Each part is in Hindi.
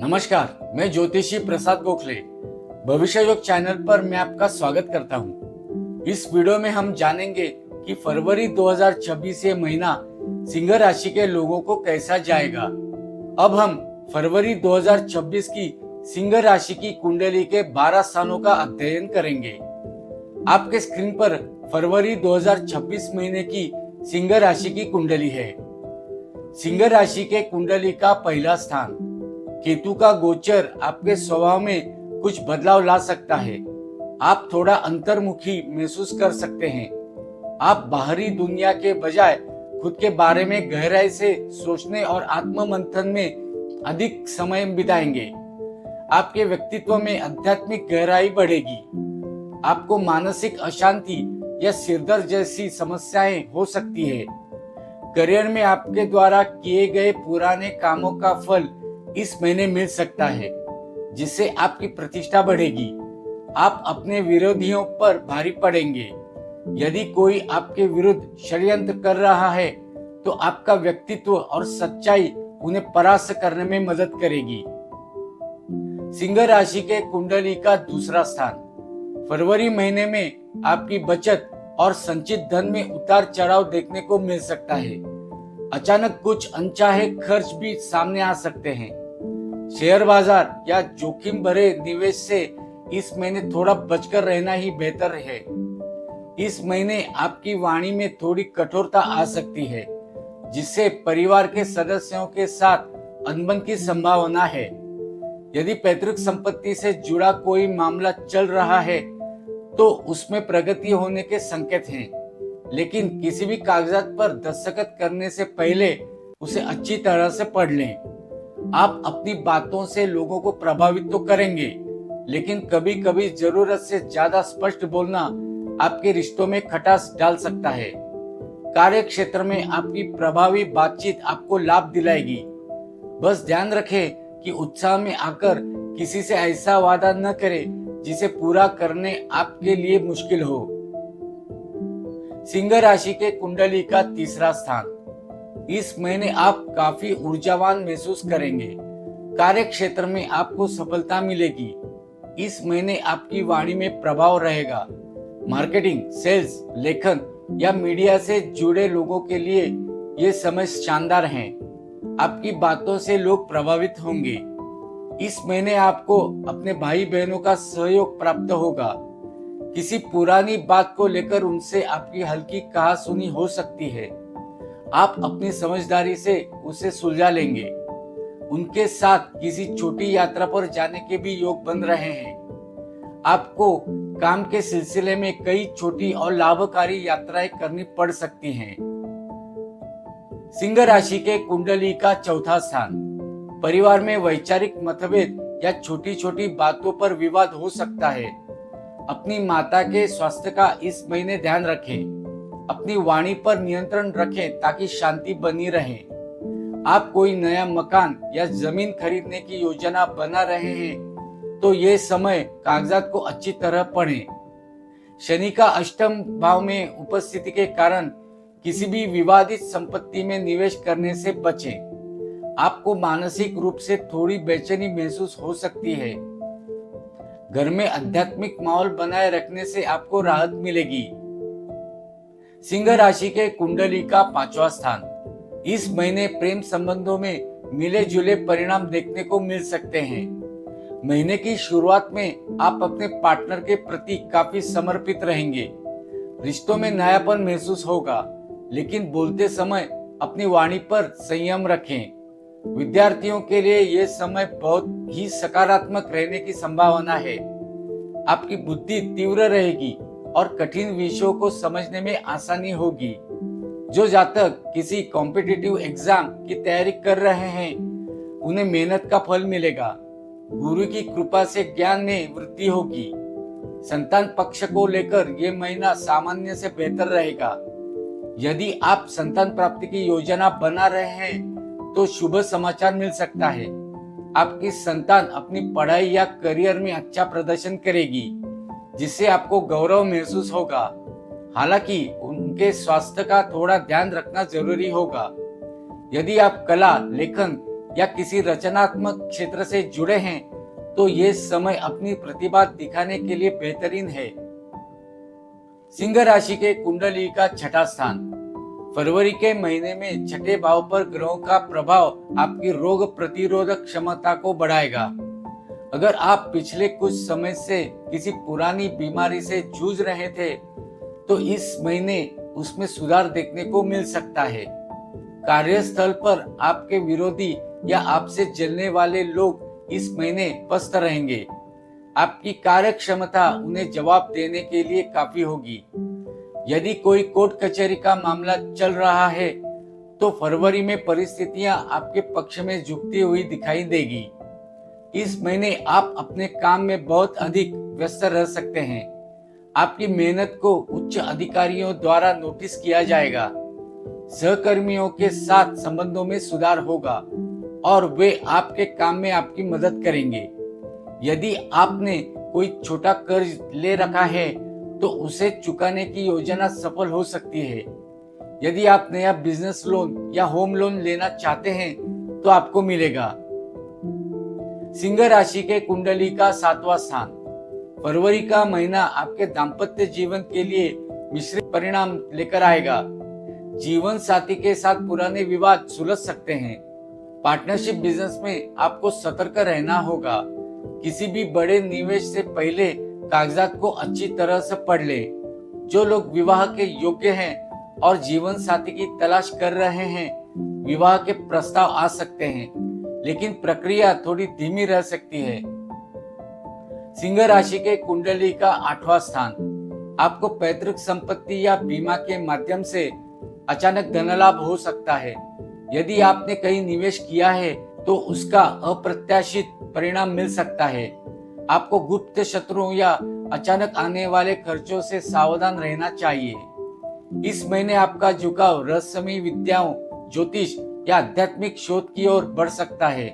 नमस्कार, मैं ज्योतिषी प्रसाद गोखले भविष्य योग चैनल पर मैं आपका स्वागत करता हूं। इस वीडियो में हम जानेंगे कि फरवरी 2026 ये महीना सिंह राशि के लोगों को कैसा जाएगा। अब हम फरवरी 2026 की सिंह राशि की कुंडली के 12 स्थानों का अध्ययन करेंगे। आपके स्क्रीन पर फरवरी 2026 महीने की सिंह राशि की कुंडली है। सिंह राशि के कुंडली का पहला स्थान केतु का गोचर आपके स्वभाव में कुछ बदलाव ला सकता है। आप थोड़ा अंतर्मुखी महसूस कर सकते हैं। आप बाहरी दुनिया के बजाय खुद के बारे में गहराई से सोचने और आत्म मंथन में अधिक समय बिताएंगे। आपके व्यक्तित्व में आध्यात्मिक गहराई बढ़ेगी। आपको मानसिक अशांति या सिरदर्द जैसी समस्याएं हो सकती है। करियर में आपके द्वारा किए गए पुराने कामों का फल इस महीने मिल सकता है, जिससे आपकी प्रतिष्ठा बढ़ेगी। आप अपने विरोधियों पर भारी पड़ेंगे। यदि कोई आपके विरुद्ध षड्यंत्र कर रहा है, तो आपका व्यक्तित्व और सच्चाई उन्हें परास्त करने में मदद करेगी। सिंह राशि के कुंडली का दूसरा स्थान फरवरी महीने में आपकी बचत और संचित धन में उतार चढ़ाव देखने को मिल सकता है। अचानक कुछ अनचाहे खर्च भी सामने आ सकते हैं। शेयर बाजार या जोखिम भरे निवेश से इस महीने थोड़ा बचकर रहना ही बेहतर है। इस महीने आपकी वाणी में थोड़ी कठोरता आ सकती है, जिससे परिवार के सदस्यों के साथ अनबन की संभावना है। यदि पैतृक संपत्ति से जुड़ा कोई मामला चल रहा है, तो उसमें प्रगति होने के संकेत हैं, लेकिन किसी भी कागजात पर दस्तखत करने से पहले उसे अच्छी तरह से पढ़ लें। आप अपनी बातों से लोगों को प्रभावित तो करेंगे, लेकिन कभी कभी जरूरत से ज्यादा स्पष्ट बोलना आपके रिश्तों में खटास डाल सकता है। कार्य क्षेत्र में आपकी प्रभावी बातचीत आपको लाभ दिलाएगी। बस ध्यान रखें कि उत्साह में आकर किसी से ऐसा वादा न करें जिसे पूरा करने आपके लिए मुश्किल हो। सिंह राशि के कुंडली का तीसरा स्थान इस महीने आप काफी ऊर्जावान महसूस करेंगे। कार्य क्षेत्र में आपको सफलता मिलेगी। इस महीने आपकी वाणी में प्रभाव रहेगा। मार्केटिंग, सेल्स, लेखन या मीडिया से जुड़े लोगों के लिए ये समय शानदार है। आपकी बातों से लोग प्रभावित होंगे। इस महीने आपको अपने भाई बहनों का सहयोग प्राप्त होगा। किसी पुरानी बात को लेकर उनसे आपकी हल्की कहासुनी हो सकती है। आप अपनी समझदारी से उसे सुलझा लेंगे। उनके साथ किसी छोटी यात्रा पर जाने के भी योग बन रहे हैं। आपको काम के सिलसिले में कई छोटी और लाभकारी यात्राएं करनी पड़ सकती हैं। सिंह राशि के कुंडली का चौथा स्थान परिवार में वैचारिक मतभेद या छोटी छोटी बातों पर विवाद हो सकता है। अपनी माता के स्वास्थ्य का इस महीने ध्यान रखें। अपनी वाणी पर नियंत्रण रखें ताकि शांति बनी रहे। आप कोई नया मकान या जमीन खरीदने की योजना बना रहे हैं, तो ये समय कागजात को अच्छी तरह पढ़ें। शनि का अष्टम भाव में उपस्थिति के कारण किसी भी विवादित संपत्ति में निवेश करने से बचें। आपको मानसिक रूप से थोड़ी बेचैनी महसूस हो सकती है। घर में आध्यात्मिक माहौल बनाए रखने से आपको राहत मिलेगी। सिंह राशि के कुंडली का पांचवा स्थान इस महीने प्रेम संबंधों में मिले जुले परिणाम देखने को मिल सकते हैं। महीने की शुरुआत में आप अपने पार्टनर के प्रति काफी समर्पित रहेंगे। रिश्तों में नयापन महसूस होगा, लेकिन बोलते समय अपनी वाणी पर संयम रखें। विद्यार्थियों के लिए यह समय बहुत ही सकारात्मक रहने की संभावना है। आपकी बुद्धि तीव्र रहेगी और कठिन विषयों को समझने में आसानी होगी। जो जातक किसी कॉम्पिटिटिव एग्जाम की तैयारी कर रहे हैं, उन्हें मेहनत का फल मिलेगा। गुरु की कृपा से ज्ञान में वृद्धि होगी। संतान पक्ष को लेकर यह महीना सामान्य से बेहतर रहेगा। यदि आप संतान प्राप्ति की योजना बना रहे हैं, तो शुभ समाचार मिल सकता है। आपकी संतान अपनी पढ़ाई या करियर में अच्छा प्रदर्शन करेगी, जिससे आपको गौरव महसूस होगा। हालांकि उनके स्वास्थ्य का थोड़ा ध्यान रखना जरूरी होगा। यदि आप कला, लेखन या किसी रचनात्मक क्षेत्र से जुड़े हैं तो ये समय अपनी प्रतिभा दिखाने के लिए बेहतरीन है। सिंह राशि के कुंडली का छठा स्थान। फरवरी के महीने में छठे भाव पर ग्रहों का प्रभाव आपकी रोग प्रतिरोधक क्षमता को बढ़ाएगा। अगर आप पिछले कुछ समय से किसी पुरानी बीमारी से जूझ रहे थे तो इस महीने उसमें सुधार देखने को मिल सकता है। कार्यस्थल पर आपके विरोधी या आपसे जलने वाले लोग इस महीने पस्त रहेंगे। आपकी कार्य क्षमता उन्हें जवाब देने के लिए काफी होगी। यदि कोई कोर्ट कचहरी का मामला चल रहा है तो फरवरी में परिस्थितियां आपके पक्ष में झुकती हुई दिखाई देगी। इस महीने आप अपने काम में बहुत अधिक व्यस्त रह सकते हैं। आपकी मेहनत को उच्च अधिकारियों द्वारा नोटिस किया जाएगा। सहकर्मियों के साथ संबंधों में सुधार होगा और वे आपके काम में आपकी मदद करेंगे। यदि आपने कोई छोटा कर्ज ले रखा है तो उसे चुकाने की योजना सफल हो सकती है। यदि आप नया बिजनेस लोन या होम लोन लेना चाहते हैं तो आपको मिलेगा। सिंह राशि के कुंडली का सातवां स्थान। फरवरी का महीना आपके दाम्पत्य जीवन के लिए मिश्रित परिणाम लेकर आएगा। जीवन साथी के साथ पुराने विवाद सुलझ सकते हैं। पार्टनरशिप बिजनेस में आपको सतर्क रहना होगा। किसी भी बड़े निवेश से पहले कागजात को अच्छी तरह से पढ़ ले। जो लोग विवाह के योग्य हैं और जीवन साथी की तलाश कर रहे हैं, विवाह के प्रस्ताव आ सकते हैं, लेकिन प्रक्रिया थोड़ी धीमी रह सकती है। सिंह राशि के कुंडली का आठवां स्थान। आपको पैतृक संपत्ति या बीमा के माध्यम से अचानक धन लाभ हो सकता है। यदि आपने कहीं निवेश किया है तो उसका अप्रत्याशित परिणाम मिल सकता है। आपको गुप्त शत्रुओं या अचानक आने वाले खर्चों से सावधान रहना चाहिए। इस महीने आपका झुकाव रहस्यमयी विद्याओं, ज्योतिष या आध्यात्मिक शोध की ओर बढ़ सकता है।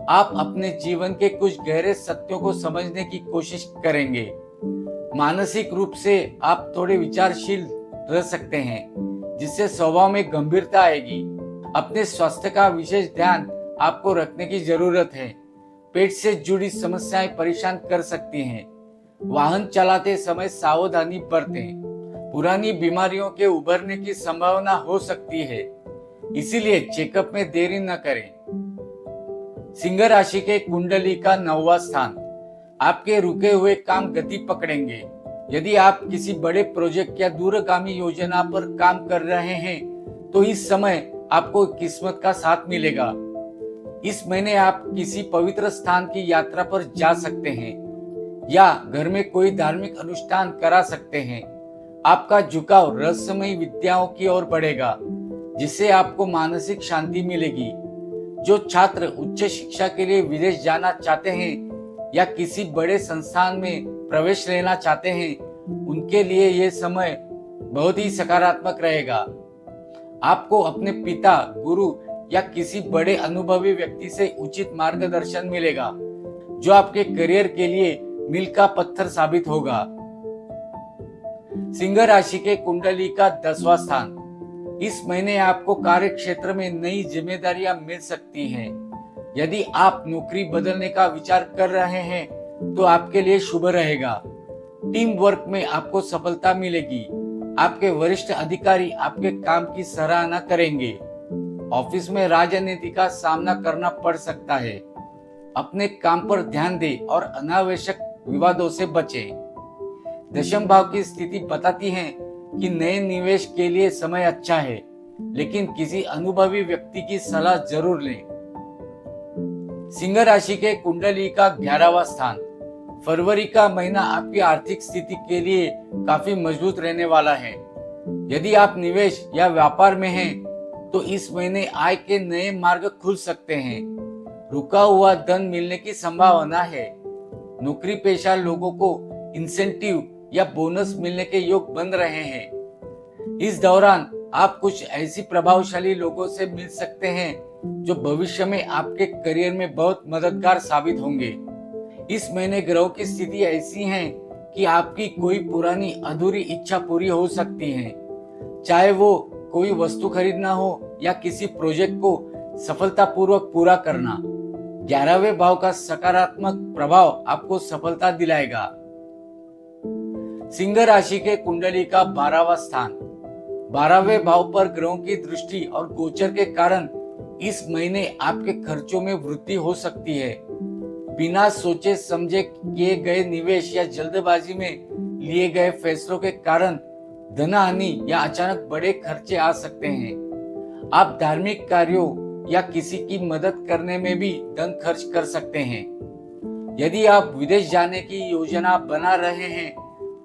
आप अपने जीवन के कुछ गहरे सत्यों को समझने की कोशिश करेंगे। मानसिक रूप से आप थोड़े विचारशील रह सकते हैं, जिससे स्वभाव में गंभीरता आएगी। अपने स्वास्थ्य का विशेष ध्यान आपको रखने की जरूरत है। पेट से जुड़ी समस्याएं परेशान कर सकती हैं। वाहन चलाते समय सावधानी बरतें। पुरानी बीमारियों के उभरने की संभावना हो सकती है, इसीलिए चेकअप में देरी न करें। सिंह राशि के कुंडली का नौवां स्थान। आपके रुके हुए काम गति पकड़ेंगे। यदि आप किसी बड़े प्रोजेक्ट या दूरगामी योजना पर काम कर रहे हैं तो इस समय आपको किस्मत का साथ मिलेगा। इस महीने आप किसी पवित्र स्थान की यात्रा पर जा सकते हैं या घर में कोई धार्मिक अनुष्ठान करा सकते हैं। आपका झुकाव रहस्यमयी विद्याओं की ओर बढ़ेगा, जिससे आपको मानसिक शांति मिलेगी। जो छात्र उच्च शिक्षा के लिए विदेश जाना चाहते हैं या किसी बड़े संस्थान में प्रवेश लेना चाहते हैं, उनके लिए यह समय बहुत ही सकारात्मक रहेगा। आपको अपने पिता, गुरु या किसी बड़े अनुभवी व्यक्ति से उचित मार्गदर्शन मिलेगा, जो आपके करियर के लिए मील का पत्थर साबित होगा। सिंह राशि के कुंडली का 10वां स्थान। इस महीने आपको कार्य क्षेत्र में नई जिम्मेदारियां मिल सकती हैं। यदि आप नौकरी बदलने का विचार कर रहे हैं तो आपके लिए शुभ रहेगा। टीम वर्क में आपको सफलता मिलेगी। आपके वरिष्ठ अधिकारी आपके काम की सराहना करेंगे। ऑफिस में राजनीति का सामना करना पड़ सकता है। अपने काम पर ध्यान दें और अनावश्यक विवादों से बचें। दशम भाव की स्थिति बताती है कि नए निवेश के लिए समय अच्छा है, लेकिन किसी अनुभवी व्यक्ति की सलाह जरूर लें। सिंह राशि के कुंडली का 11वां स्थान। फरवरी का महीना आपकी आर्थिक स्थिति के लिए काफी मजबूत रहने वाला है। यदि आप निवेश या व्यापार में हैं, तो इस महीने आय के नए मार्ग खुल सकते हैं। रुका हुआ धन मिलने की संभावना है। नौकरी पेशा लोगों को इंसेंटिव या बोनस मिलने के योग बन रहे हैं। इस दौरान आप कुछ ऐसी प्रभावशाली लोगों से मिल सकते हैं जो भविष्य में आपके करियर में बहुत मददगार साबित होंगे। इस महीने ग्रहों की स्थिति ऐसी है कि आपकी कोई पुरानी अधूरी इच्छा पूरी हो सकती है, चाहे वो कोई वस्तु खरीदना हो या किसी प्रोजेक्ट को सफलतापूर्वक पूरा करना। 11वें भाव का सकारात्मक प्रभाव आपको सफलता दिलाएगा। सिंह राशि के कुंडली का 12वां स्थान। 12वें भाव पर ग्रहों की दृष्टि और गोचर के कारण इस महीने आपके खर्चों में वृद्धि हो सकती है। बिना सोचे समझे किए गए निवेश या जल्दबाजी में लिए गए फैसलों के कारण धन हानि या अचानक बड़े खर्चे आ सकते हैं। आप धार्मिक कार्यों या किसी की मदद करने में भी धन खर्च कर सकते हैं। यदि आप विदेश जाने की योजना बना रहे हैं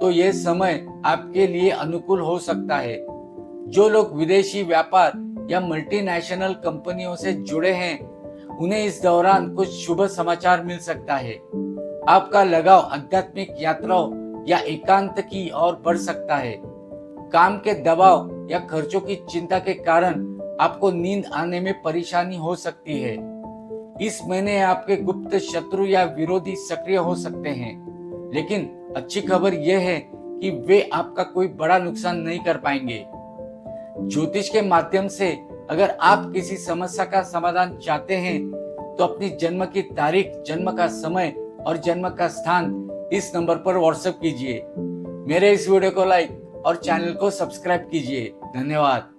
तो यह समय आपके लिए अनुकूल हो सकता है। जो लोग विदेशी व्यापार या मल्टीनेशनल कंपनियों से जुड़े हैं उन्हें इस दौरान कुछ शुभ समाचार मिल सकता है। आपका लगाव आध्यात्मिक यात्राओं या एकांत की ओर बढ़ सकता है। काम के दबाव या खर्चों की चिंता के कारण आपको नींद आने में परेशानी हो सकती है। इस महीने आपके गुप्त शत्रु या विरोधी सक्रिय हो सकते हैं, लेकिन अच्छी खबर यह है कि वे आपका कोई बड़ा नुकसान नहीं कर पाएंगे। ज्योतिष के माध्यम से अगर आप किसी समस्या का समाधान चाहते हैं तो अपनी जन्म की तारीख, जन्म का समय और जन्म का स्थान इस नंबर पर व्हाट्सएप कीजिए। मेरे इस वीडियो को लाइक और चैनल को सब्सक्राइब कीजिए। धन्यवाद।